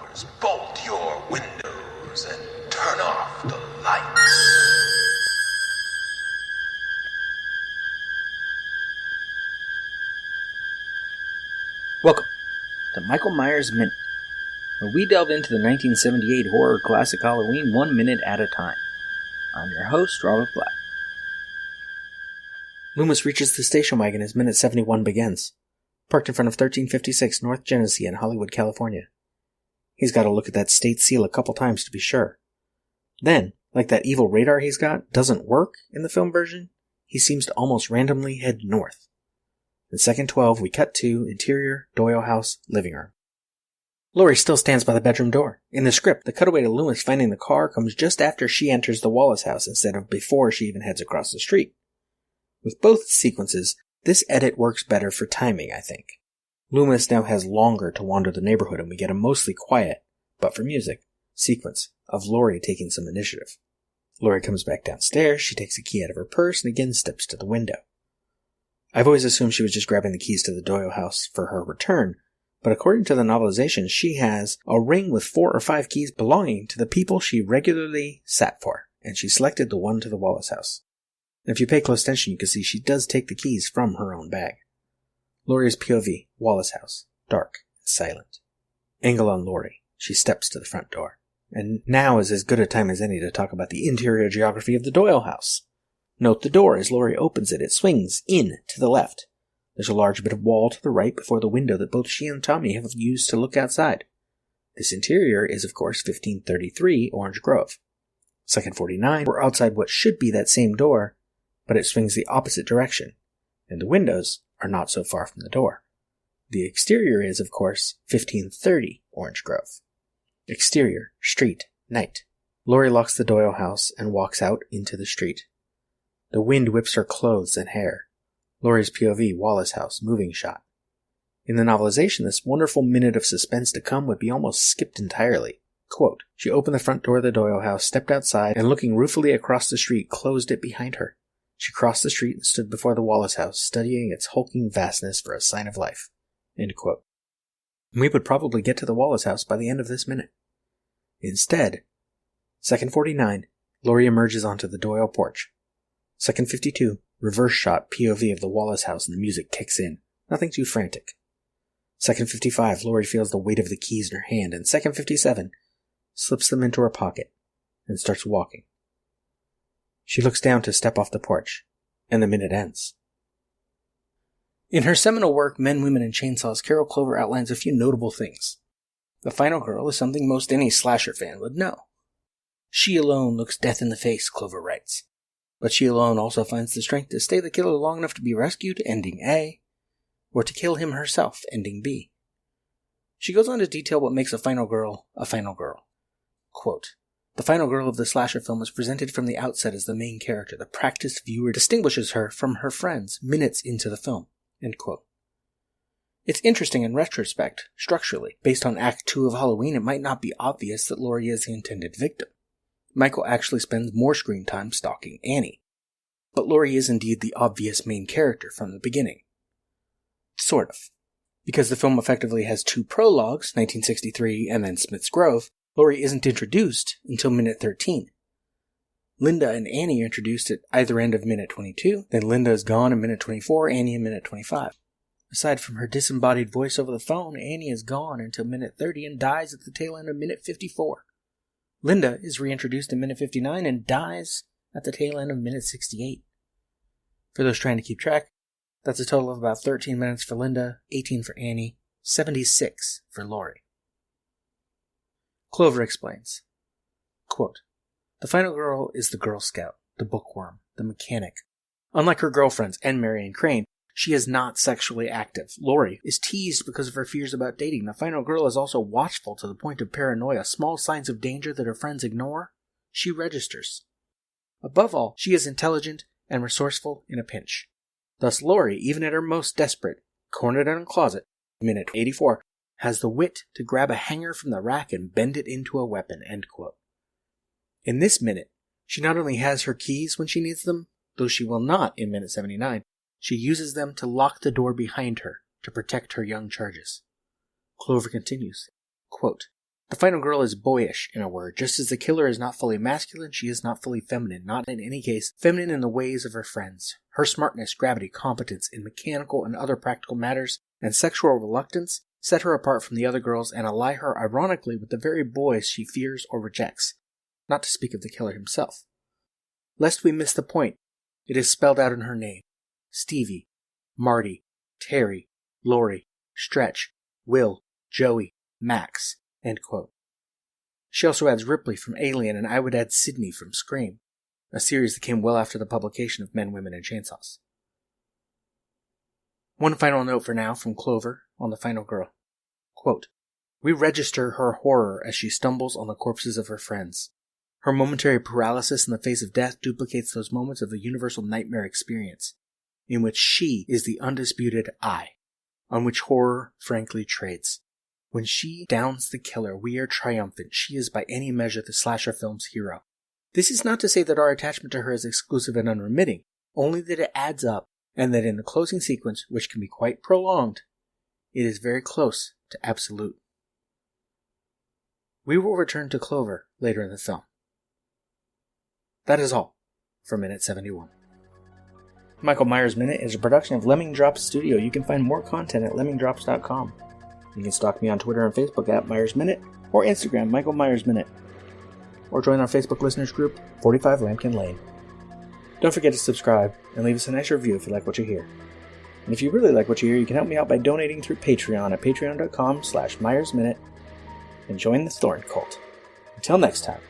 doors, bolt your windows, and turn off the lights. Welcome to Michael Myers Minute, where we delve into the 1978 horror classic Halloween 1 minute at a time. I'm your host, Robert Black. Loomis reaches the station wagon as minute 71 begins, parked in front of 1356 North Genesee in Hollywood, California. He's got to look at that state seal a couple times to be sure. Then, like that evil radar he's got doesn't work in the film version, he seems to almost randomly head north. In second 12, we cut to interior Doyle house living room. Laurie still stands by the bedroom door. In the script, the cutaway to Loomis finding the car comes just after she enters the Wallace house instead of before she even heads across the street. With both sequences, this edit works better for timing, I think. Loomis now has longer to wander the neighborhood and we get a mostly quiet, but for music, sequence of Laurie taking some initiative. Laurie comes back downstairs, she takes a key out of her purse and again steps to the window. I've always assumed she was just grabbing the keys to the Doyle house for her return, but according to the novelization, she has a ring with 4 or 5 keys belonging to the people she regularly sat for, and she selected the one to the Wallace house. And if you pay close attention, you can see she does take the keys from her own bag. Laurie's POV, Wallace house, dark and silent. Angle on Laurie, she steps to the front door. And now is as good a time as any to talk about the interior geography of the Doyle house. Note the door as Laurie opens it. It swings in to the left. There's a large bit of wall to the right before the window that both she and Tommy have used to look outside. This interior is, of course, 1533 Orange Grove. Second 49, we're outside what should be that same door, but it swings the opposite direction, and the windows are not so far from the door. The exterior is, of course, 1530 Orange Grove. Exterior, street, night. Laurie locks the Doyle house and walks out into the street. The wind whips her clothes and hair. Laurie's POV, Wallace house, moving shot. In the novelization, this wonderful minute of suspense to come would be almost skipped entirely. Quote, she opened the front door of the Doyle house, stepped outside, and looking ruefully across the street, closed it behind her. She crossed the street and stood before the Wallace house, studying its hulking vastness for a sign of life. End quote. And we would probably get to the Wallace house by the end of this minute. Instead, second 49, Laurie emerges onto the Doyle porch. Second 52, reverse shot POV of the Wallace house and the music kicks in. Nothing too frantic. Second 55, Laurie feels the weight of the keys in her hand, and second 57, slips them into her pocket and starts walking. She looks down to step off the porch, and the minute ends. In her seminal work, Men, Women, and Chainsaws, Carol Clover outlines a few notable things. The final girl is something most any slasher fan would know. She alone looks death in the face, Clover writes. But she alone also finds the strength to stay the killer long enough to be rescued, ending A, or to kill him herself, ending B. She goes on to detail what makes a final girl a final girl. Quote, the final girl of the slasher film is presented from the outset as the main character. The practiced viewer distinguishes her from her friends minutes into the film. End quote. It's interesting in retrospect, structurally. Based on Act 2 of Halloween, it might not be obvious that Laurie is the intended victim. Michael actually spends more screen time stalking Annie. But Laurie is indeed the obvious main character from the beginning. Sort of. Because the film effectively has 2 prologues, 1963 and then Smith's Grove, Laurie isn't introduced until minute 13. Linda and Annie are introduced at either end of minute 22, then Linda is gone in minute 24, Annie in minute 25. Aside from her disembodied voice over the phone, Annie is gone until minute 30 and dies at the tail end of minute 54. Linda is reintroduced in minute 59 and dies at the tail end of minute 68. For those trying to keep track, that's a total of about 13 minutes for Linda, 18 for Annie, 76 for Laurie. Clover explains, quote, the final girl is the Girl Scout, the bookworm, the mechanic. Unlike her girlfriends and Marion Crane, she is not sexually active. Laurie is teased because of her fears about dating. The final girl is also watchful to the point of paranoia. Small signs of danger that her friends ignore, she registers. Above all, she is intelligent and resourceful in a pinch. Thus Laurie, even at her most desperate, cornered in a closet, minute 84, has the wit to grab a hanger from the rack and bend it into a weapon, end quote. In this minute, she not only has her keys when she needs them, though she will not in minute 79, she uses them to lock the door behind her to protect her young charges. Clover continues, quote, The final girl is boyish, in a word. Just as the killer is not fully masculine, she is not fully feminine, not in any case feminine in the ways of her friends. Her smartness, gravity, competence in mechanical and other practical matters, and sexual reluctance set her apart from the other girls and ally her ironically with the very boys she fears or rejects, not to speak of the killer himself. Lest we miss the point, it is spelled out in her name. Stevie, Marty, Terry, Laurie, Stretch, Will, Joey, Max. End quote. She also adds Ripley from Alien, and I would add Sydney from Scream, a series that came well after the publication of Men, Women, and Chainsaws. One final note for now from Clover on the final girl. Quote, "We register her horror as she stumbles on the corpses of her friends. Her momentary paralysis in the face of death duplicates those moments of the universal nightmare experience, in which she is the undisputed I, on which horror frankly trades. When she downs the killer, we are triumphant. She is by any measure the slasher film's hero. This is not to say that our attachment to her is exclusive and unremitting, only that it adds up, and that in the closing sequence, which can be quite prolonged, it is very close to absolute." We will return to Clover later in the film. That is all for Minute 71. Michael Myers Minute is a production of Lemming Drops Studio. You can find more content at lemmingdrops.com. You can stalk me on Twitter and Facebook at Myers Minute, or Instagram, Michael Myers Minute, or join our Facebook listeners group, 45 Lambkin Lane. Don't forget to subscribe and leave us a nice review if you like what you hear. And if you really like what you hear, you can help me out by donating through Patreon at patreon.com/MyersMinute and join the Thorn Cult. Until next time.